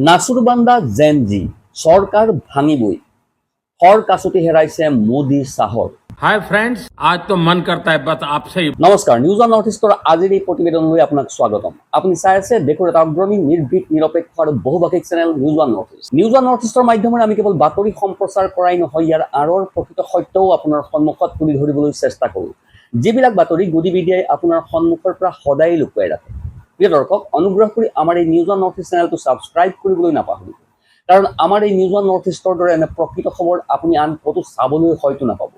নাচুৰবান্দা Gen Z সরকার ভাঙিবই হর কাছতি হেরাইছে Modi চাহর। Hi friends, आज तो मन करता है बस आपसे ही। নমস্কাৰ, নিউজ অন নৰ্থ ইষ্টৰ আজিৰ এই প্ৰতিবেদনলৈ আপোনাক স্বাগতম। আপুনি চাই আছে দেশৰ এটা অগ্ৰণী নিৰ্ভীক নিৰপেক্ষ আৰু বহুভাষিক channel News on North East. News on North ইষ্টৰ মাধ্যমেৰে আমি কেৱল বাতৰি সম্প্ৰচাৰ কৰাই নহয়, ইয়াৰ আঁৰৰ প্ৰকৃত সত্যও আপোনাৰ সন্মুখত তুলি ধৰিবলৈ চেষ্টা কৰোঁ, যিবিলাক বাতৰি গদি মিডিয়াই আপোনাৰ সন্মুখৰ পৰা সদায় লুকুৱাই ৰাখে। প্ৰিয় দৰ্শক, অনুগ্ৰহ কৰি আমাৰ এই নিউজ অন নৰ্থ ইষ্ট চেনেলটো ছাবস্ক্ৰাইব কৰিবলৈ নাপাহৰিব, কাৰণ আমাৰ এই নিউজ অন নৰ্থ ইষ্টৰ দৰে এনে প্ৰকৃত খবৰ আপুনি আন ক'তো চাবলৈ হয়তো নাপাব।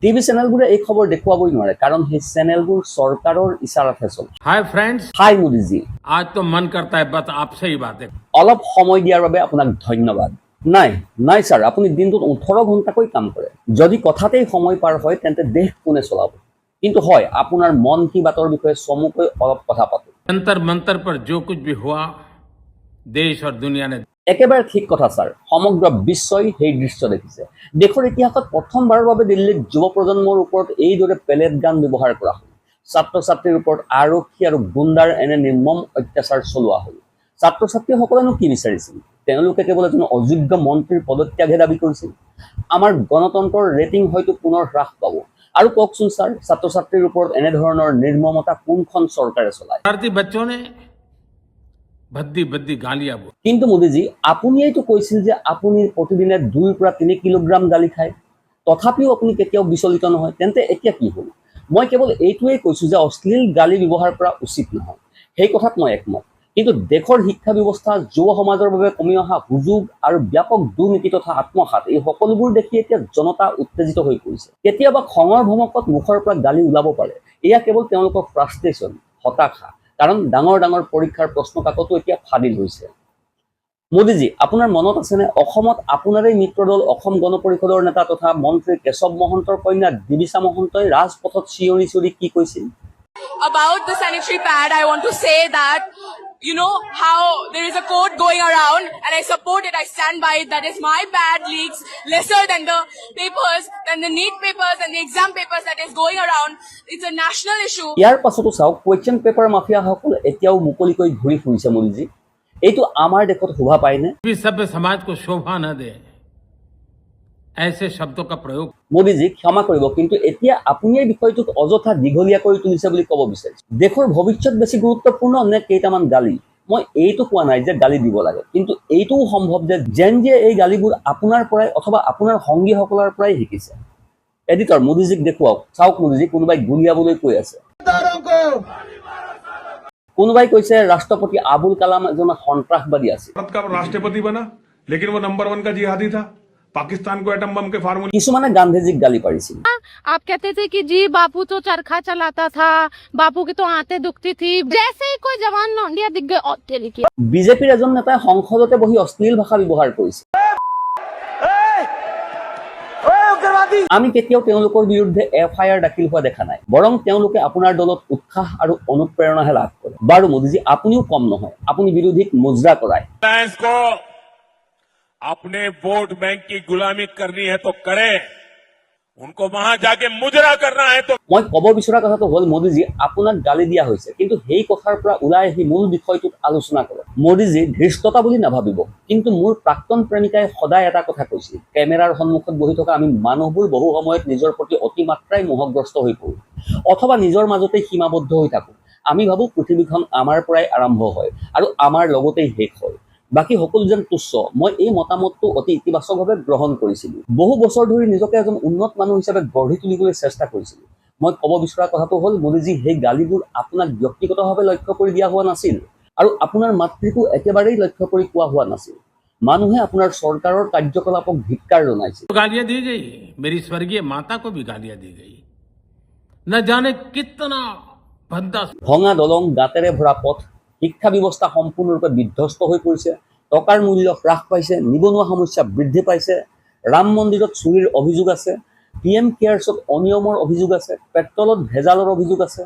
টিভি চেনেলবোৰে এই খবৰ দেখুৱাবই নোৱাৰে, কাৰণ সেই চেনেলবোৰ চৰকাৰৰ ইচাৰাতহে চলে। हाय फ्रेंड्स, হাই মোদীজী, आज तो मन करता है बस आपसे ही बातें। অলপ সময় দিয়াৰ বাবে আপোনাক ধন্যবাদ। নাই ছাৰ, আপুনি দিনটোত 18 ঘণ্টাকৈ কাম কৰে। যদি কথাতেই সময় পাৰ হয় তেন্তে দেশ কোনে চলাব? কিন্তু হয়, আপোনাৰ মন কি বাতৰ বিষয়ে চমুকৈ অলপ কথা পাতোঁ। जंतर मंतर पर जो कुछ भी हुआ, देश और दुनिया ने একেবাৰে ঠিক কথা ছাৰ, সমগ্ৰ বিশ্বই সেই দৃশ্য দেখিছে। দেশৰ ইতিহাসত প্ৰথমবাৰৰ বাবে দিল্লীত যুৱ প্ৰজন্মৰ ওপৰত এইদৰে পেলেট গান ব্যৱহাৰ কৰা হ'ল। ছাত্ৰ ছাত্ৰীৰ ওপৰত আৰক্ষী আৰু গুণ্ডাৰ এনে নিৰ্মম অত্যাচাৰ চলোৱা হ'ল। ছাত্ৰ ছাত্ৰীসকলেনো কি বিচাৰিছিল? তেওঁলোকে কেৱল এজন অযোগ্য মন্ত্ৰীৰ পদত্যাগহে দাবী কৰিছিল। আমাৰ গণতন্ত্ৰৰ ৰেটিং হয়তো পুনৰ হ্ৰাস পাব। আৰু কওকচোন ছাৰ, ছাত্ৰ ছাত্ৰীৰ ওপৰত এনেধৰণৰ নিৰ্মমতা কোনখন চৰকাৰে চলায়? शरारती बच्चों ने भद्दी भद्दी गालियां बोली। কিন্তু মোদীজী, আপুনিয়েইতো কৈছিল যে আপুনি প্ৰতিদিনে 2 পৰা 3 কিলোগ্ৰাম গালি খায়, তথাপিও আপুনি কেতিয়াও বিচলিত নহয়। তেন্তে এতিয়া কি হ'ল? মই কেৱল এইটোৱেই কৈছোঁ যে অশ্লীল গালি ব্যৱহাৰ কৰা উচিত নহয়, সেই কথাত মই একমত। কিন্তু দেশৰ শিক্ষা ব্যৱস্থা, যুৱ সমাজৰ বাবে কমি অহা সুযোগ আৰু ব্যাপক দুৰ্নীতি তথা আত্মসাত, এই সকলোবোৰ দেখি এতিয়া জনতা উত্তেজিত হৈ পৰিছে। কেতিয়াবা খঙৰ ভমকত মুখৰ পৰা গালি ওলাব পাৰে। এয়া কেৱল তেওঁলোকৰ ফ্ৰাষ্ট্ৰেশ্যন, হতাশা, কাৰণ ডাঙৰ ডাঙৰ পৰীক্ষাৰ প্ৰশ্ন কাকতো এতিয়া ফাদিল হৈছে। মোদীজী, আপোনাৰ মনত আছেনে, অসমত আপোনাৰেই মিত্ৰ দল অসম গণ পৰিষদৰ নেতা তথা মন্ত্ৰী কেশৱ মহন্তৰ কন্যা দিবিচা মহন্তই ৰাজপথত চিঞৰি চিঞৰি কি কৈছিল? About the sanitary pad, I want to say that, you know, how there is a quote going around and I support it, I stand by it, that is my pad leaks lesser than the papers, than the NEET papers and the exam papers that is going around. It's a national issue. ইয়াৰ পাছতো চাওক, question paper মাফিয়াসকল এতিয়াও মুকলিকৈ ঘূৰি ফুৰিছে। মোদীজী, এইটো আমাৰ দেশত শোভা পায়নে? भी सभ्य समाज को शोभा न दे ऐसे शब्दों का प्रयोग। মোদীজী, ক্ষমা কৰিব, কিন্তু এতিয়া আপুনি এই বিষয়টোক অযথা দীঘলীয়া কৰি তুলিছে বুলি ক'ব বিচাৰিছে। দেশৰ ভৱিষ্যত বেছি গুৰুত্বপূৰ্ণ নে কেইটামান গালি? মই এইটো কোৱা নাই যে গালি দিব লাগে, কিন্তু এইটোও সম্ভৱ যে জেনজিয়ে এই গালিবোৰ আপোনাৰ পৰাই অথবা আপোনাৰ সংগীসকলৰ পৰাই শিকিছে। এডিটৰ, মোদীজীক দেখুৱাওক। চাওক মোদীজী, কোনোবাই গুলিয়াবলৈ কৈ আছে, কোনোবাই কৈছে ৰাষ্ট্ৰপতি আবুল কালাম এজন সন্ত্ৰাসবাদী আছিল। भारत का राष्ट्रपति बना, लेकिन वो नंबर 1 का जिहादी था। पाकिस्तान को एटम बम के फार्मूले কিছুমানে গান্ধীজীক গালি পাৰিছিল। आप कहते थे कि जी बापू तो चरखा चलाता था, बापू की तो आंतें दुखती थी, जैसे ही कोई जवान लौंडिया दिख गए और तेरी की। বিজেপিৰ এজন নেতাই সংসদতে বহি অশ্লীল ভাষা ব্যৱহাৰ কৰিছিল। আমি কেতিয়াও তেওঁলোকৰ বিৰুদ্ধে FIR দাখিল হোৱা দেখা নাই, বৰং তেওঁলোকে আপোনাৰ দলত উৎসাহ আৰু অনুপ্ৰেৰণাহে লাভ কৰে। বাৰু মোদীজী, আপুনিও কম নহয়, আপুনি বিৰোধীক মুজৰা কৰায়। रिलायंस को अपने वोट बैंक की गुलामी करनी है तो करे, उनको वहां जाके मुजरा करना है तो। মই ক'ব বিচৰা কথাটো হ'ল, মোদীজী, আপোনাক গালি দিয়া হৈছে, কিন্তু সেই কথাৰ পৰা ওলাই আহি মূল বিষয়টোত আলোচনা কৰক। মোদীজী, ধৃষ্টতা বুলি নাভাবিব, কিন্তু মোৰ প্ৰাক্তন প্ৰেমিকাই সদায় এটা কথা কৈছিল, কেমেৰাৰ সন্মুখত বহি থকা আমি মানুহবোৰ বহু সময়ত নিজৰ প্ৰতি অতিমাত্ৰাই মোহগ্ৰস্ত হৈ পৰোঁ, অথবা নিজৰ মাজতেই সীমাবদ্ধ হৈ থাকোঁ। আমি ভাবোঁ পৃথিৱীখন আমাৰ পৰাই আৰম্ভ হয় আৰু আমাৰ লগতেই শেষ হয়, বাকী সকলো যেন তুচ্ছ। মই এই মতামতটো অতি ইতিবাচকভাৱে গ্ৰহণ কৰিছিলোঁ। বহু বছৰ ধৰি নিজকে এজন উন্নত মানুহ হিচাপে গঢ়ি তুলিবলৈ চেষ্টা কৰিছিলোঁ। মই ক'ব বিচৰা কথাটো হ'ল, মোদীজী, সেই গালিবোৰ আপোনাক ব্যক্তিগতভাৱে লক্ষ্য কৰি দিয়া হোৱা নাছিল আৰু আপোনাৰ মাতৃকো একেবাৰেই লক্ষ্য কৰি কোৱা হোৱা নাছিল। মানুহে আপোনাৰ চৰকাৰৰ কাৰ্যকলাপক ধিক্কাৰ জনাইছিল। गालियां दी गई, मेरी स्वर्गीय माता को भी गालियां दी गई। न जाने कितना भद्दा। ভঙা দলং, গাঁতেৰে ভৰা পথ, শিক্ষা ব্যৱস্থা সম্পূৰ্ণৰূপে বিধ্বস্ত হৈ পৰিছে, টকাৰ মূল্য হ্ৰাস পাইছে, নিবনুৱা সমস্যা বৃদ্ধি পাইছে, ৰাম মন্দিৰত চুৰিৰ অভিযোগ আছে, PM কেয়াৰ্ছত অনিয়মৰ অভিযোগ আছে, পেট্ৰলত ভেজালৰ অভিযোগ আছে।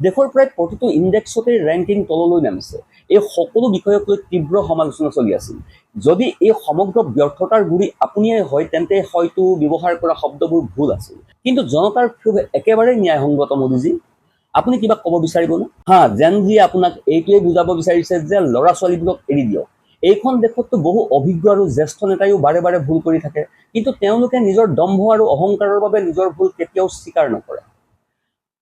দেশৰ প্ৰায় প্ৰতিটো ইণ্ডেক্সতেই ৰেংকিং তললৈ নামিছে। এই সকলো বিষয়ক লৈ তীব্ৰ সমালোচনা চলি আছিল। যদি এই সমগ্ৰ ব্যৰ্থতাৰ গুৰি আপুনিয়েই হয়, তেন্তে হয়তো ব্যৱহাৰ কৰা শব্দবোৰ ভুল আছিল, কিন্তু জনতাৰ ক্ষোভ একেবাৰেই ন্যায়সংগত। মোদীজী, আপুনি কিবা ক'ব বিচাৰিবনে? জেনজিয়ে আপোনাক এইটোৱে বুজাব বিচাৰিছে যে ল'ৰা ছোৱালীবোৰক এৰি দিয়ক, এইখন দেশততো বহু অভিজ্ঞ আৰু জ্যেষ্ঠ নেতাইও বাৰে বাৰে ভুল কৰি থাকে, কিন্তু তেওঁলোকে নিজৰ দম্ভ আৰু অহংকাৰৰ বাবে নিজৰ ভুল কেতিয়াও স্বীকাৰ নকৰে।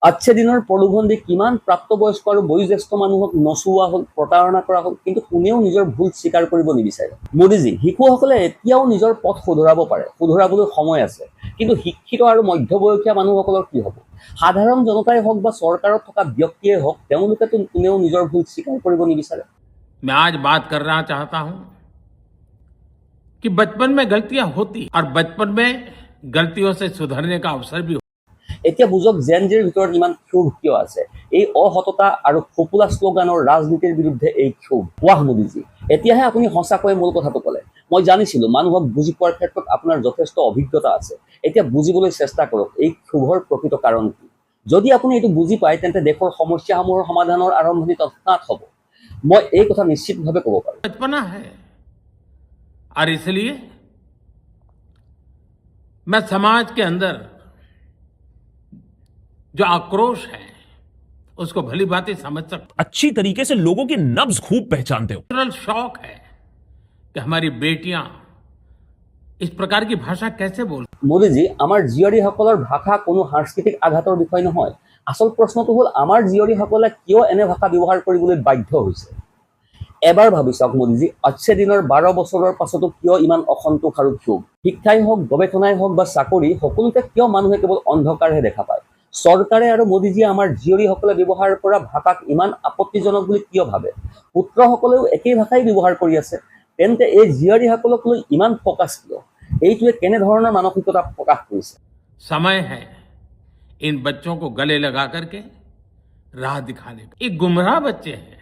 আজছে দিনৰ প্ৰলোভন দি কিমান প্ৰাপ্তবয়স্ক আৰু বয়োজ্যেষ্ঠ মানুহক নচুওৱা হ'ল, প্ৰতাৰণা কৰা হ'ল, কিন্তু কোনেও নিজৰ ভুল স্বীকাৰ কৰিব নিবিচাৰে। মোদীজী, শিশুসকলে এতিয়াও নিজৰ পথ শুধৰাব পাৰে, শুধৰাবলৈ সময় আছে, কিন্তু শিক্ষিত আৰু মধ্যবয়সীয়া মানুহসকলৰ কি হ'ব? সাধাৰণ জনতাই হওক বা চৰকাৰত থকা ব্যক্তিয়ে হওক, তেওঁলোকেতো কোনেও নিজৰ ভুল স্বীকাৰ কৰিব নিবিচাৰে। मैं आज बात करना चाहता हूं कि बचपन में गलतियां होती और बचपन में गलतियों से सुधरने का अवसर भी। এতিয়া বুজক জেন জিৰ ভিতৰত ইমান ক্ষোভ কিয় আছে। এই অসততা আৰু ফোপোলা শ্লোগানৰ ৰাজনীতিৰ বিৰুদ্ধে এই ক্ষোভ। ৱাহ মোদীজী, এতিয়াহে আপুনি সঁচাকৈয়ে মূল কথাটো ক'লে। মই জানিছিলোঁ মানুহক বুজি পোৱাৰ ক্ষেত্ৰত আপোনাৰ যথেষ্ট অভিজ্ঞতা আছে। এতিয়া বুজিবলৈ চেষ্টা কৰক এই ক্ষোভৰ প্ৰকৃত কাৰণ কি। যদি আপুনি এইটো বুজি পায়, তেন্তে দেশৰ সমস্যাসমূহৰ সমাধানৰ আৰম্ভণি তৎক্ষণাৎ হ'ব। মই এই কথা নিশ্চিতভাৱে ক'ব পাৰোঁ। बचपना है और इसलिए मैं समाज के अंदर जो आक्रोश है उसको भली भांति समझ सकता अच्छी तरीके से लोगों की नब्ज खूब पहचानते हो। हूं। शौक है कि हमारी बेटियां इस प्रकार की भाषा कैसे बोल। মোদীজী, আমাৰ জীয়ৰীসকলৰ ভাষা কোনো সাংস্কৃতিক আঘাতৰ বিষয় নহয়। আচল প্ৰশ্নটো হ'ল আমাৰ জীয়ৰীসকলে কিয় এনে ভাষা ব্যৱহাৰ কৰিবলৈ বাধ্য হৈছে। এবাৰ ভাবি চাওক মোদীজী, আজছে দিনৰ 12 বছৰৰ পাছতো কিয় ইমান অসন্তোষ আৰু ক্ষোভ? শিক্ষাই হওক, গৱেষণাই হওক বা চাকৰি, সকলোতে কিয় মানুহে কেৱল অন্ধকাৰহে দেখা পায়? চৰকাৰে আৰু মোদীজীয়ে আমাৰ জীয়ৰীসকলে ব্যৱহাৰ কৰা ভাষাক ইমান আপত্তিজনক বুলি কিয় ভাবে? পুত্ৰসকলেও একেই ভাষাই ব্যৱহাৰ কৰি আছে, তেন্তে এই জীয়ৰীসকলক লৈ ইমান ফকাচ কিয়? এইটোৱে কেনেধৰণৰ মানসিকতা প্ৰকাশ কৰিছে? समय है इन बच्चों को गले लगा करके राह दिखाने का। ये गुमराह बच्चे हैं,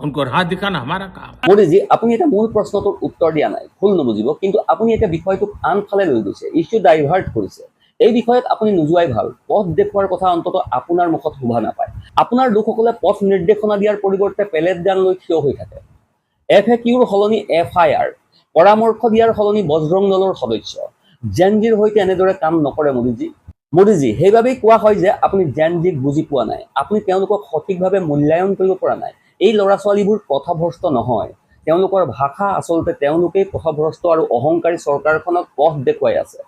उनको राह दिखाना हमारा काम है। মোদীজী, আপুনি এটা মূল প্ৰশ্নটোৰ উত্তৰ দিয়া নাই, ভুল নুবুজিব, কিন্তু আপুনি এতিয়া বিষয়টোক আনফালে লৈ গৈছে, ইছ্যু ডাইভাৰ্ট কৰিছে। এই বিষয়ত আপুনি নোযোৱাই ভাল। পথ দেখুওৱাৰ কথা অন্তত আপোনাৰ মুখত শোভা নাপায়। আপোনাৰ লোকসকলে পথ নিৰ্দেশনা দিয়াৰ পৰিৱৰ্তে পেলেট গান লৈ থিয় হৈ থাকে। FAQৰ সলনি FIR, পৰামৰ্শ দিয়াৰ সলনি বজৰং দলৰ সদস্য। জেন জিৰ সৈতে এনেদৰে কাম নকৰে মোদীজী। মোদীজী, সেইবাবেই কোৱা হয় যে আপুনি জেন জিক বুজি পোৱা নাই, আপুনি তেওঁলোকক সঠিকভাৱে মূল্যায়ন কৰিব পৰা নাই। এই ল'ৰা ছোৱালীবোৰ পথভ্ৰষ্ট নহয়, তেওঁলোকৰ ভাষা আচলতে তেওঁলোকেই পথভ্ৰষ্ট আৰু অহংকাৰী চৰকাৰখনক পথ দেখুৱাই আছে।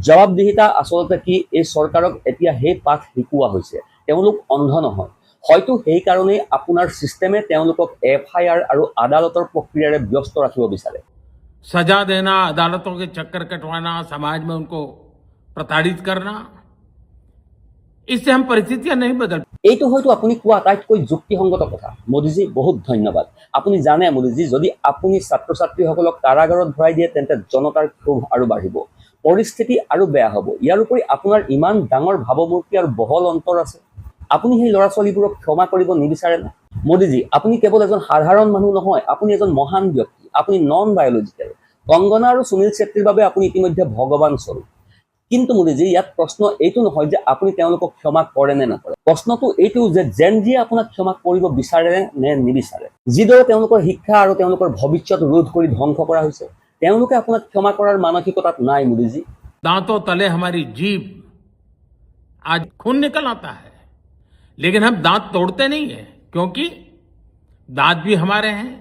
জবাবদিহিতা আচলতে কি, এই চৰকাৰক এতিয়া সেই পাঠ শিকোৱা হৈছে। তেওঁলোক অন্ধ নহয়, হয়তো সেইকাৰণেই আপোনাৰ ছিষ্টেমে তেওঁলোকক FIR আৰু আদালতৰ প্ৰক্ৰিয়াৰে ব্যস্ত ৰাখিব বিচাৰে। सजा देना, अदालतों के चक्कर कटवाना, समाज में उनको प्रताड़ित करना, इससे हम परिस्थितियां नहीं बदल। এইটো হয়তো আপুনি কোৱা আটাইতকৈ যুক্তিসংগত কথা। মোদীজী, বহুত ধন্যবাদ। আপুনি জানে মোদীজী, যদি আপুনি ছাত্ৰ ছাত্ৰীসকলক কাৰাগাৰত ভৰাই দিয়ে, তেন্তে জনতাৰ ক্ষোভ আৰু বাঢ়িব, পৰিস্থিতি আৰু বেয়া হ'ব। ইয়াৰ উপৰি আপোনাৰ ইমান ডাঙৰ ভাৱমূৰ্তি আৰু বহল অন্তৰ আছে, আপুনি সেই ল'ৰা ছোৱালীবোৰক ক্ষমা কৰিব নিবিচাৰেনে? মোদীজী, আপুনি কেৱল এজন সাধাৰণ মানুহ নহয়, আপুনি এজন মহান ব্যক্তি। আপুনি নন বায়'লজিকেল। কংগনা আৰু সুনীল ছেত্ৰীৰ বাবে আপুনি ইতিমধ্যে ভগৱান স্বৰূপ। কিন্তু মোদীজী, ইয়াত প্ৰশ্ন এইটো নহয় যে আপুনি তেওঁলোকক ক্ষমা কৰে নে নকৰে। প্ৰশ্নটো এইটো যে জেন জিয়ে আপোনাক ক্ষমা কৰিব বিচাৰে নে নিবিচাৰে। যিদৰে তেওঁলোকৰ শিক্ষা আৰু তেওঁলোকৰ ভৱিষ্যত ৰোধ কৰি ধ্বংস কৰা হৈছে, তেওঁলোকে আপোনাক ক্ষমা কৰাৰ মানসিকতাত নাই মোদীজী। दांतों तले हमारी जीभ आज खून निकल आता है, लेकिन हम दांत तोड़ते नहीं है, क्योंकि दांत भी हमारे हैं,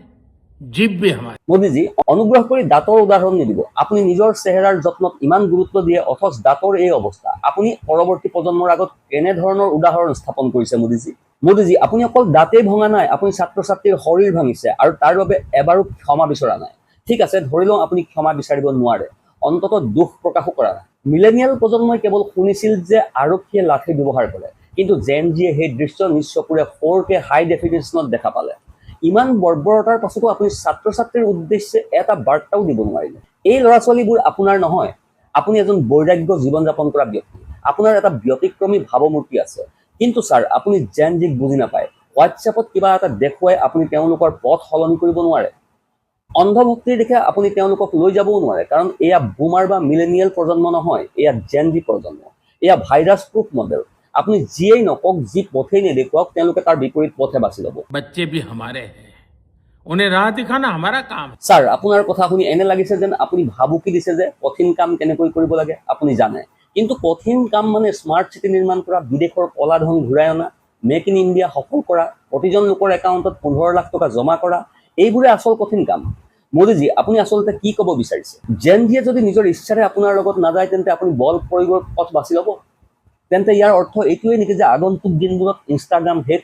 जीभ भी हमारे। মোদীজী, অনুগ্ৰহ কৰি দাঁতৰ উদাহৰণ নিদিব। আপুনি নিজৰ চেহেৰাৰ যত্নত ইমান গুৰুত্ব দিয়ে, অথচ দাঁতৰ এই অৱস্থা। আপুনি পৰৱৰ্তী প্ৰজন্মৰ আগত কেনেধৰণৰ উদাহৰণ স্থাপন কৰিছে মোদীজী? মোদীজী, আপুনি অকল দাঁতেই ভঙা নাই, আপুনি ছাত্ৰ ছাত্ৰীৰ শৰীৰ ভাঙিছে আৰু তাৰ বাবে এবাৰো ক্ষমা বিচৰা নাই। ঠিক আছে, ধৰি লওঁ আপুনি ক্ষমা বিচাৰিব নোৱাৰে, অন্ততঃ দুখ প্ৰকাশো কৰা নাই। মিলেনিয়েল প্ৰজন্মই কেৱল শুনিছিল যে আৰক্ষীয়ে লাঠি ব্যৱহাৰ কৰে, কিন্তু জেন জিয়ে সেই দৃশ্য নিজ চকুৰে 4K হাই ডেফিনেশ্যনত দেখা পালে। ইমান বৰ্বৰতাৰ পাছতো আপুনি ছাত্ৰ ছাত্ৰীৰ উদ্দেশ্যে এটা বাৰ্তাও দিব নোৱাৰিলে। এই ল'ৰা ছোৱালীবোৰ আপোনাৰ নহয়, আপুনি এজন বৈৰাগ্য জীৱন যাপন কৰা ব্যক্তি। আপোনাৰ এটা ব্যতিক্ৰমী ভাৱমূৰ্তি আছে, কিন্তু ছাৰ, আপুনি জেন জিক বুজি নাপায়। হোৱাটছএপত কিবা এটা দেখুৱাই আপুনি তেওঁলোকৰ পথ সলনি কৰিব নোৱাৰে। অন্ধভক্তিৰ দিশে আপুনি তেওঁলোকক লৈ যাবও নোৱাৰে, কাৰণ এয়া বুমাৰ বা মিলেনিয়েল প্ৰজন্ম নহয়, এয়া জেন জি প্ৰজন্ম। এয়া ভাইৰাছ প্ৰুফ মডেল। আপুনি যিয়েই নকওক, যি পথেই নেদেখুৱাওক, তেওঁলোকে তাৰ বিপৰীত পথে বাছি ল'ব। बच्चे भी हमारे हैं, उन्हें राह दिखाना हमारा काम है। ছাৰ, আপোনাৰ কথা শুনি এনে লাগিছে যেন আপুনি ভাবুকি দিছে যে কঠিন কাম কেনেকৈ কৰিব লাগে আপুনি জানে, কিন্তু কঠিন কাম মানে স্মাৰ্ট চিটি নিৰ্মাণ কৰা, বিদেশৰ কলা ধন ঘূৰাই অনা, মেক ইন ইণ্ডিয়া সফল কৰা, প্ৰতিজন লোকৰ একাউণ্টত 15 লাখ টকা জমা কৰা, এইবোৰে আচল কঠিন কাম। মোদীজী, আপুনি আচলতে কি ক'ব বিচাৰিছে? জেন জিয়ে যদি নিজৰ ইচ্ছাৰে আপোনাৰ লগত নাযায় তেন্তে আপুনি বল প্ৰয়োগৰ পথ বাছি ল'ব? তেন্তে ইয়াৰ অৰ্থ এইটোৱেই নেকি যে আগন্তুক দিনবোৰত ইনষ্টাগ্ৰাম শেষ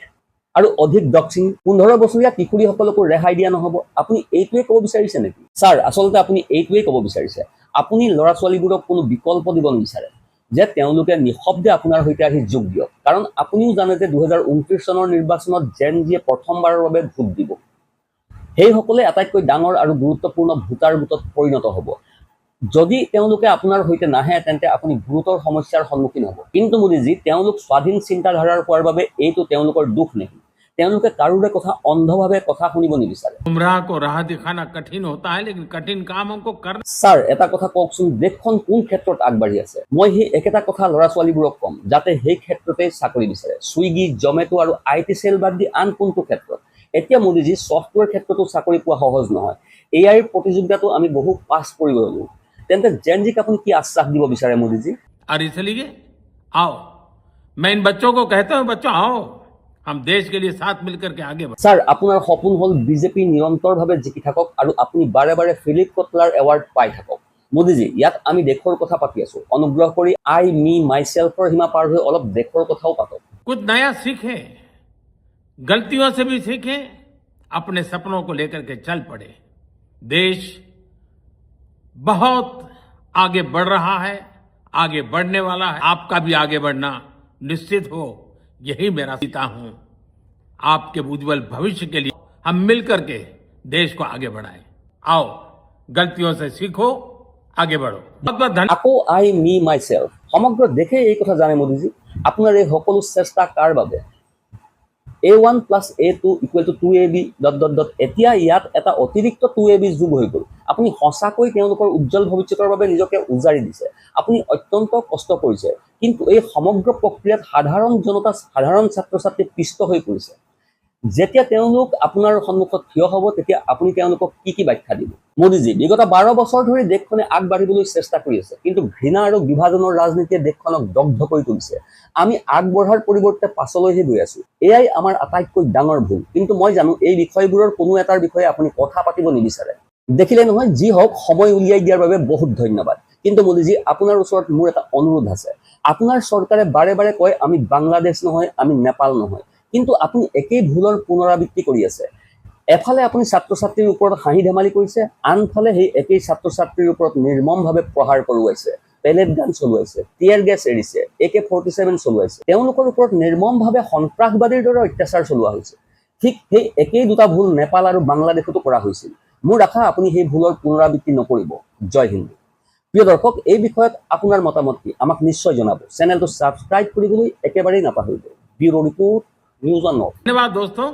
আৰু অধিক ডক্সিং, 15 বছৰীয়া কিশোৰীসকলকো ৰেহাই দিয়া নহ'ব? আপুনি এইটোৱে ক'ব বিচাৰিছে নেকি? ছাৰ, আচলতে আপুনি এইটোৱেই ক'ব বিচাৰিছে। আপুনি ল'ৰা ছোৱালীবোৰক কোনো বিকল্প দিব নিবিচাৰে যে তেওঁলোকে নিঃশব্দে আপোনাৰ সৈতে আহি যোগ দিয়ক, কাৰণ আপুনিও জানে যে 2029 চনৰ নিৰ্বাচনত জেন জিয়ে প্ৰথমবাৰৰ বাবে ভোট দিব। সেইসকলে আটাইতকৈ ডাঙৰ আৰু গুৰুত্বপূৰ্ণ ভোটাৰ গোটত পৰিণত হ'ব। যদি তেওঁলোকে আপোনাৰ সৈতে নাহে তেন্তে আপুনি গুৰুতৰ সমস্যাৰ সন্মুখীন হ'ব। কিন্তু মোদীজী, তেওঁলোক স্বাধীন চিন্তাধাৰাৰ হোৱাৰ বাবে এইটো তেওঁলোকৰ দুখ নেকি? তেওঁলোকে কাৰোৰে কথা অন্ধভাৱে কথা শুনিব নিবিচাৰে। गुमराह को राह दिखाना कठिन होता है, लेकिन कठिन काम हमको करना। ছাৰ, এটা কথা কওকচোন, দেশখন কোন ক্ষেত্ৰত আগবাঢ়ি আছে? মই সেই একেটা কথা ল'ৰা ছোৱালীবোৰক ক'ম যাতে সেই ক্ষেত্ৰতেই চাকৰি বিচাৰে। ছুইগি, জমেটো আৰু IT চেল বাদ দি আন কোনটো ক্ষেত্ৰত? এতিয়া মোদীজী, ছফ্টৱেৰ ক্ষেত্ৰতো চাকৰি পোৱা সহজ নহয়। AI প্ৰতিযোগিতাতো আমি বহু পাছ কৰি গ'লো। তেন্তে জেন জিক আপুনি কি আশ্বাস দিব বিচাৰে মোদীজী? और इसलिए आओ, मैं इन बच्चों को कहता हूं, बच्चों आओ, हम देश के लिए साथ मिलकर के आगे बढ़ें। ছাৰ, আপোনাৰ সপোন হ'ল বিজেপি নিৰন্তৰভাৱে জিকি থাকক আৰু আপুনি বাৰে বাৰে ফিলিপ কটলাৰ এৱাৰ্ড পাই থাকক। মোদীজী, ইয়াত আমি দেশৰ কথা পাতি আছো। অনুগ্ৰহ কৰি আই মি মাই সেল্ফৰ সীমা পাৰ হৈ অলপ দেশৰ কথাও পাতক। कुछ नया सीखें, गलतियों से भी सीखें, अपने सपनों को लेकर के चल पड़े। देश बहुत आगे बढ़ रहा है, आगे बढ़ने वाला है। आपका भी आगे बढ़ना निश्चित हो, यही मेरा सीता हूं। आपके उज्जवल भविष्य के लिए हम मिलकर के देश को आगे बढ़ाएं। आओ, गलतियों से सीखो, आगे बढ़ो। बहुत बहुत धन्यवाद। আকৌ আই মি মাই সেল্ফ, সমগ্ৰ দেশে এই কথা জানে মোদীজী। আপোনাৰ এই সকলো চেষ্টা কাৰ বাবে? A1 + A2 = 2AB ... এতিয়া ইয়াত এটা অতিৰিক্ত 2AB যোগ হৈ গ'ল। আপুনি সঁচাকৈ তেওঁলোকৰ উজ্জ্বল ভৱিষ্যতৰ বাবে নিজকে উজাৰি দিছে। আপুনি অত্যন্ত কষ্ট কৰিছে, কিন্তু এই সমগ্ৰ প্ৰক্ৰিয়াত সাধাৰণ জনতা, সাধাৰণ ছাত্ৰ ছাত্ৰী পিষ্ট হৈ পৰিছে। যেতিয়া তেওঁলোক আপোনাৰ সন্মুখত থিয় হ'ব তেতিয়া আপুনি তেওঁলোকক কি ব্যাখ্যা দিব? মোদীজী, বিগত 12 বছৰ ধৰি দেশখনে আগবাঢ়িবলৈ চেষ্টা কৰি আছে, কিন্তু ঘৃণা আৰু বিভাজনৰ ৰাজনীতিয়ে দেশখনক দগ্ধ কৰি তুলিছে। আমি আগবঢ়াৰ পৰিৱৰ্তে পাছলৈহে গৈ আছো। এয়াই আমাৰ আটাইতকৈ ডাঙৰ ভুল। কিন্তু মই জানো এই বিষয়বোৰৰ কোনো এটাৰ বিষয়ে আপুনি কথা পাতিব নিবিচাৰে। দেখিলে নহয়, যি হওক, সময় উলিয়াই দিয়াৰ বাবে বহুত ধন্যবাদ। কিন্তু মোদীজী, আপোনাৰ ওচৰত মোৰ এটা অনুৰোধ আছে। আপোনাৰ চৰকাৰে বাৰে বাৰে কয় আমি বাংলাদেশ নহয়, আমি নেপাল নহয়, কিন্তু আপুনি একেই ভুলৰ পুনৰাবৃত্তি কৰি আছে। এফালে আপুনি ছাত্ৰ ছাত্ৰীৰ ওপৰত হাঁহি ধেমালি কৰিছে, আনফালে সেই একেই ছাত্ৰ ছাত্ৰীৰ ওপৰত নিৰ্মমভাৱে প্ৰহাৰ কৰোৱাইছে, পেলেট গান চলোৱাইছে, টিয়াৰ গেছ এৰিছে, AK-47 চলোৱাইছে। তেওঁলোকৰ ওপৰত নিৰ্মমভাৱে সন্ত্ৰাসবাদীৰ দৰে অত্যাচাৰ চলোৱা হৈছে। ঠিক সেই একেই দুটা ভুল নেপাল আৰু বাংলাদেশতো কৰা হৈছিল। মোৰ আশা আপুনি সেই ভুলৰ পুনৰাবৃত্তি নকৰিব। জয় হিন্দ। প্ৰিয় দৰ্শক, এই বিষয়ত আপোনাৰ মতামত কি আমাক নিশ্চয় জনাব। চেনেলটো ছাবস্ক্ৰাইব কৰিবলৈ একেবাৰেই নাপাহৰিব। Bureau' report, news on north. धन्यवाद दोस्तों।